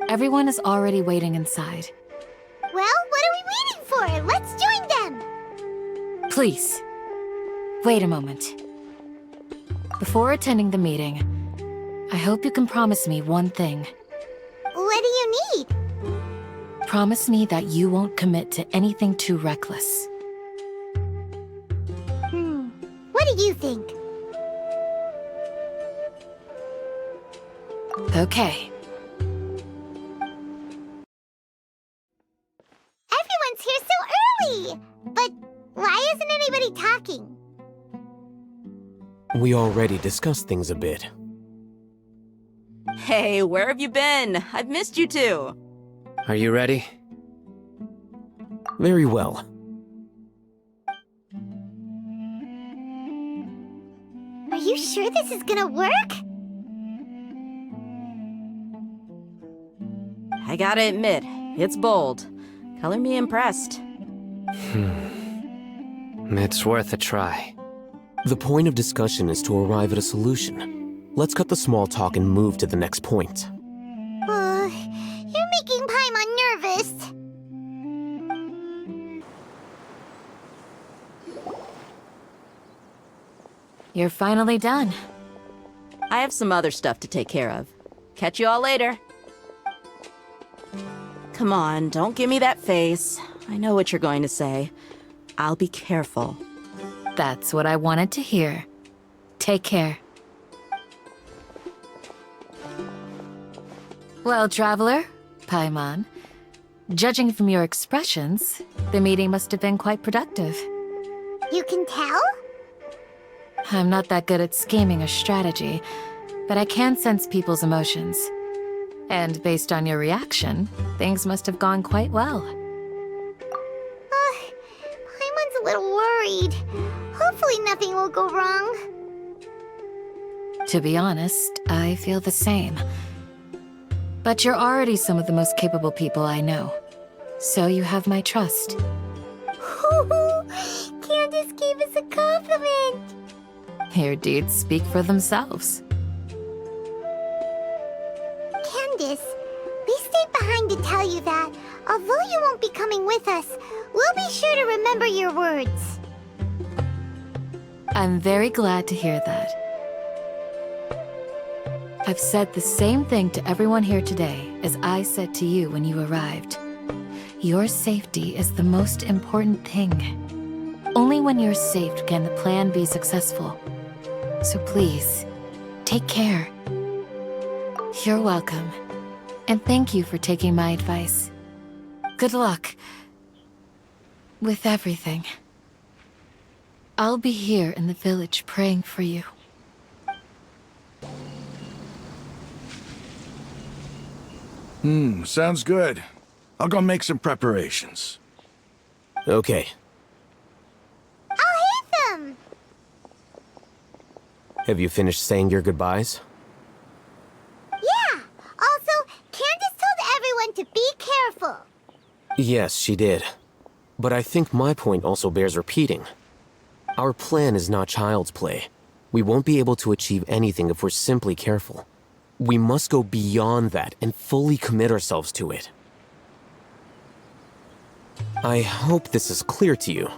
Everyone is already waiting inside. Well, what are we waiting for? Let's join them! Please, wait a moment. Before attending the meeting, I hope you can promise me one thing. What do you need? Promise me that you won't commit to anything too reckless. What do you think? Okay. Everyone's here so early! But why isn't anybody talking? We already discussed things a bit. Hey, where have you been? I've missed you too. Are you ready? Very well. Are you sure this is gonna work? I gotta admit, it's bold. Color me impressed. It's worth a try. The point of discussion is to arrive at a solution. Let's cut the small talk and move to the next point. You're making Paimon nervous. You're finally done. I have some other stuff to take care of. Catch you all later. Come on, don't give me that face. I know what you're going to say. I'll be careful. That's what I wanted to hear. Take care. Well, Traveler, Paimon, judging from your expressions, the meeting must have been quite productive. You can tell? I'm not that good at scheming or strategy, but I can sense people's emotions. And based on your reaction, things must have gone quite well. Paimon's a little worried. Hopefully nothing will go wrong. To be honest, I feel the same. But you're already some of the most capable people I know. So you have my trust. Candace gave us a compliment. Your deeds speak for themselves. Candace, we stayed behind to tell you that, although you won't be coming with us, we'll be sure to remember your words. I'm very glad to hear that. I've said the same thing to everyone here today as I said to you when you arrived. Your safety is the most important thing. Only when you're safe can the plan be successful. So please, take care. You're welcome. And thank you for taking my advice. Good luck with everything. I'll be here in the village praying for you. Sounds good. I'll go make some preparations. Okay. I'll hit them! Have you finished saying your goodbyes? Yeah! Also, Candace told everyone to be careful. Yes, she did. But I think my point also bears repeating. Our plan is not child's play. We won't be able to achieve anything if we're simply careful. We must go beyond that and fully commit ourselves to it. I hope this is clear to you.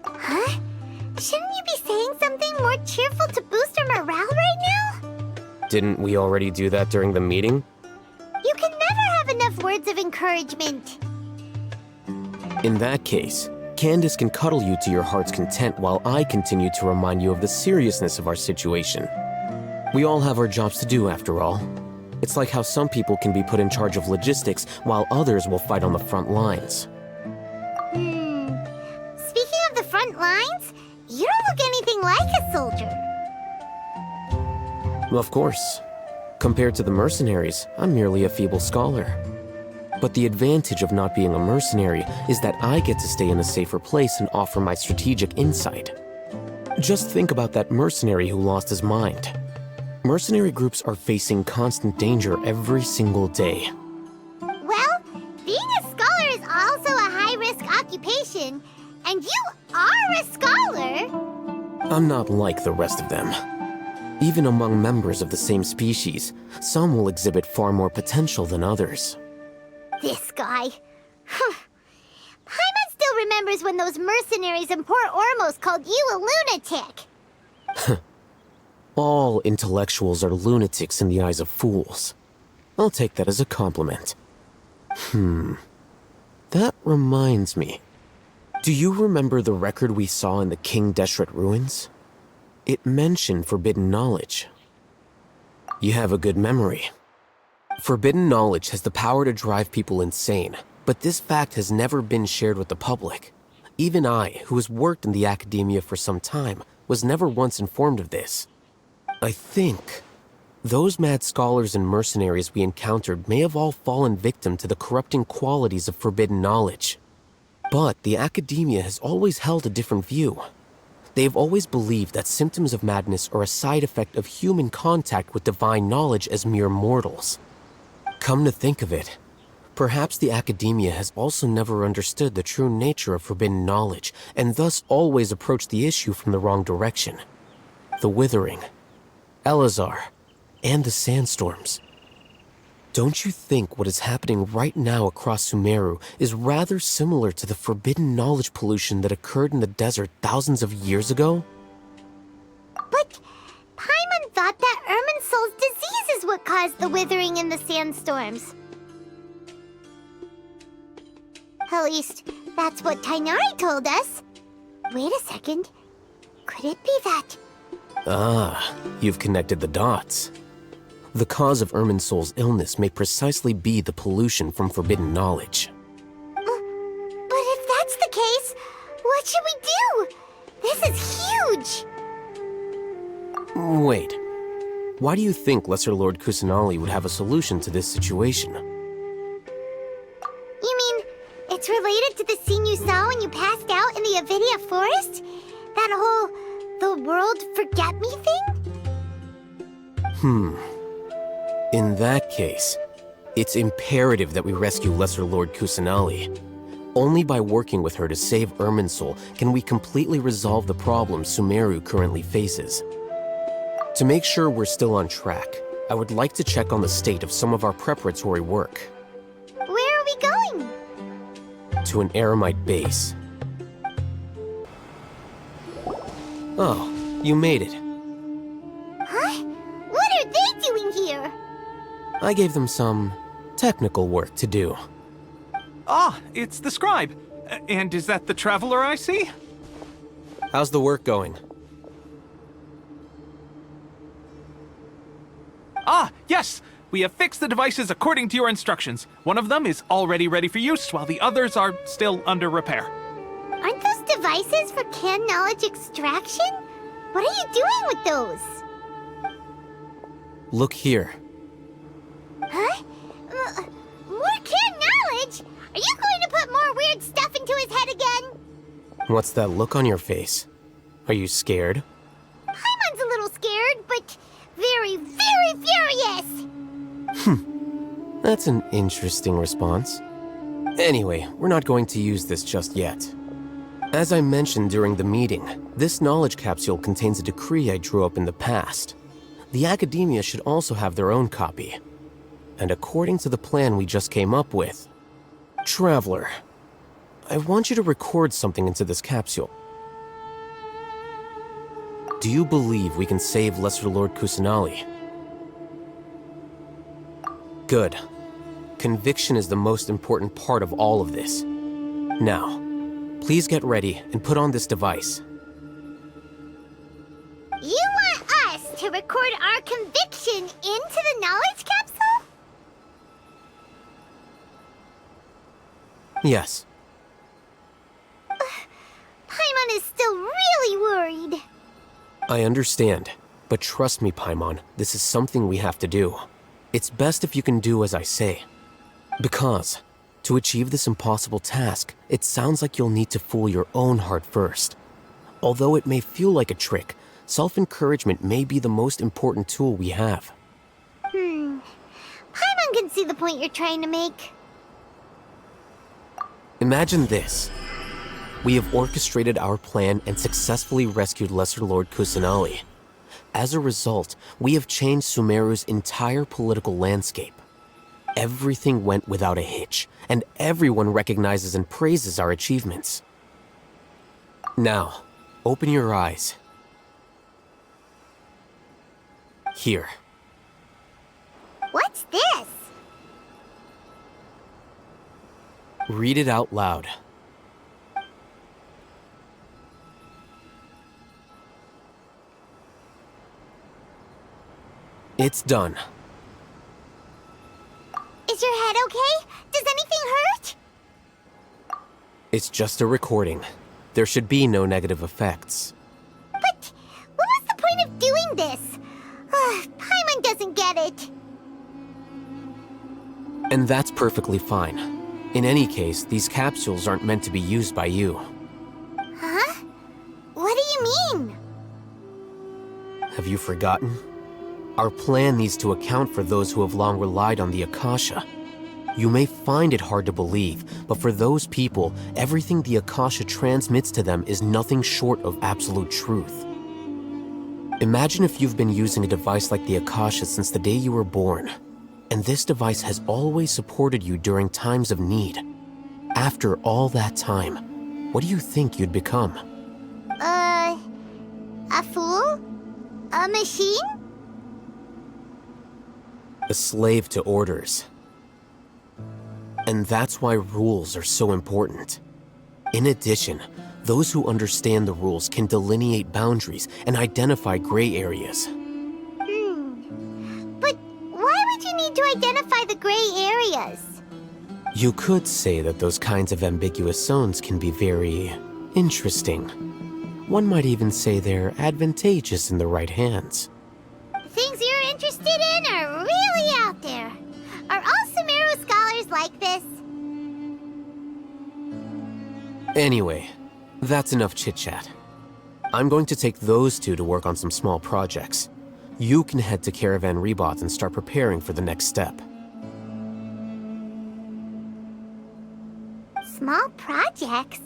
Huh? Shouldn't you be saying something more cheerful to boost our morale right now? Didn't we already do that during the meeting? You can never have enough words of encouragement. In that case, Candace can cuddle you to your heart's content while I continue to remind you of the seriousness of our situation. We all have our jobs to do, after all. It's like how some people can be put in charge of logistics while others will fight on the front lines. Speaking of the front lines, you don't look anything like a soldier. Of course. Compared to the mercenaries, I'm merely a feeble scholar. But the advantage of not being a mercenary is that I get to stay in a safer place and offer my strategic insight. Just think about that mercenary who lost his mind. Mercenary groups are facing constant danger every single day. Well, being a scholar is also a high-risk occupation, and you are a scholar. I'm not like the rest of them. Even among members of the same species, some will exhibit far more potential tthan others. This guy. Paimon still remembers when those mercenaries in Port Ormos called you a lunatic. All intellectuals are lunatics in the eyes of fools. I'll take that as a compliment. That reminds me. Do you remember the record we saw in the King Deshret ruins? It mentioned forbidden knowledge. You have a good memory. Forbidden knowledge has the power to drive people insane, but this fact has never been shared with the public. Even I, who has worked in the academia for some time, was never once informed of this. I think those mad scholars and mercenaries we encountered may have all fallen victim to the corrupting qualities of forbidden knowledge. But the academia has always held a different view. They have always believed that symptoms of madness are a side effect of human contact with divine knowledge as mere mortals. Come to think of it, perhaps the academia has also never understood the true nature of forbidden knowledge, and thus always approached the issue from the wrong direction. The Withering, Elazar, and the sandstorms. Don't you think what is happening right now across Sumeru is rather similar to the forbidden knowledge pollution that occurred in the desert thousands of years ago? But Paimon thought that Irminsul's disease is what caused the withering and the sandstorms. At least, that's what Tainari told us. Wait a second. Could it be that? Ah, you've connected the dots. The cause of Irminsul's illness may precisely be the pollution from forbidden knowledge. But if that's the case, what should we do? This is huge! Wait. Why do you think Lesser Lord Kusanali would have a solution to this situation? You mean, it's related to the scene you saw when you passed out in the Avidia forest? That whole, the world forget me thing? In that case, it's imperative that we rescue Lesser Lord Kusanali. Only by working with her to save Irminsul can we completely resolve the problems Sumeru currently faces. To make sure we're still on track, I would like to check on the state of some of our preparatory work. Where are we going? To an Eremite base. Oh, you made it. Huh? What are they doing here? I gave them some technical work to do. Ah, it's the scribe. And is that the traveler I see? How's the work going? Ah, yes! We have fixed the devices according to your instructions. One of them is already ready for use, while the others are still under repair. Aren't those devices for canned knowledge extraction? What are you doing with those? Look here. Huh? More canned knowledge? Are you going to put more weird stuff into his head again? What's that look on your face? Are you scared? Paimon's a little scared, but very, very furious! That's an interesting response. Anyway, we're not going to use this just yet. As I mentioned during the meeting, this knowledge capsule contains a decree I drew up in the past. The academia should also have their own copy. And according to the plan we just came up with, Traveler, I want you to record something into this capsule. Do you believe we can save Lesser Lord Kusanali? Good. Conviction is the most important part of all of this. Now, please get ready and put on this device. You want us to record our conviction into the knowledge capsule? Yes. Paimon is still really worried. I understand, but trust me, Paimon, this is something we have to do. It's best if you can do as I say. Because, to achieve this impossible task, it sounds like you'll need to fool your own heart first. Although it may feel like a trick, self-encouragement may be the most important tool we have. Paimon can see the point you're trying to make. Imagine this. We have orchestrated our plan and successfully rescued Lesser Lord Kusanali. As a result, we have changed Sumeru's entire political landscape. Everything went without a hitch, and everyone recognizes and praises our achievements. Now, open your eyes. Here. What's this? Read it out loud. It's done. Is your head okay? Does anything hurt? It's just a recording. There should be no negative effects. But what was the point of doing this? Paimon doesn't get it. And that's perfectly fine. In any case, these capsules aren't meant to be used by you. Huh? What do you mean? Have you forgotten? Our plan needs to account for those who have long relied on the Akasha. You may find it hard to believe, but for those people, everything the Akasha transmits to them is nothing short of absolute truth. Imagine if you've been using a device like the Akasha since the day you were born, and this device has always supported you during times of need. After all that time, what do you think you'd become? A fool? A machine? A slave to orders. And that's why rules are so important. In addition, those who understand the rules can delineate boundaries and identify gray areas. But why would you need to identify the gray areas? You could say that those kinds of ambiguous zones can be very interesting. One might even say they're advantageous in the right hands. Things you're interested in are really out there. Are all Sumeru scholars like this? Anyway, that's enough chit-chat. I'm going to take those two to work on some small projects. You can head to Caravan Rebot and start preparing for the next step. Small projects?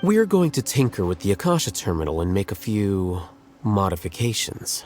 We're going to tinker with the Akasha terminal and make a few modifications.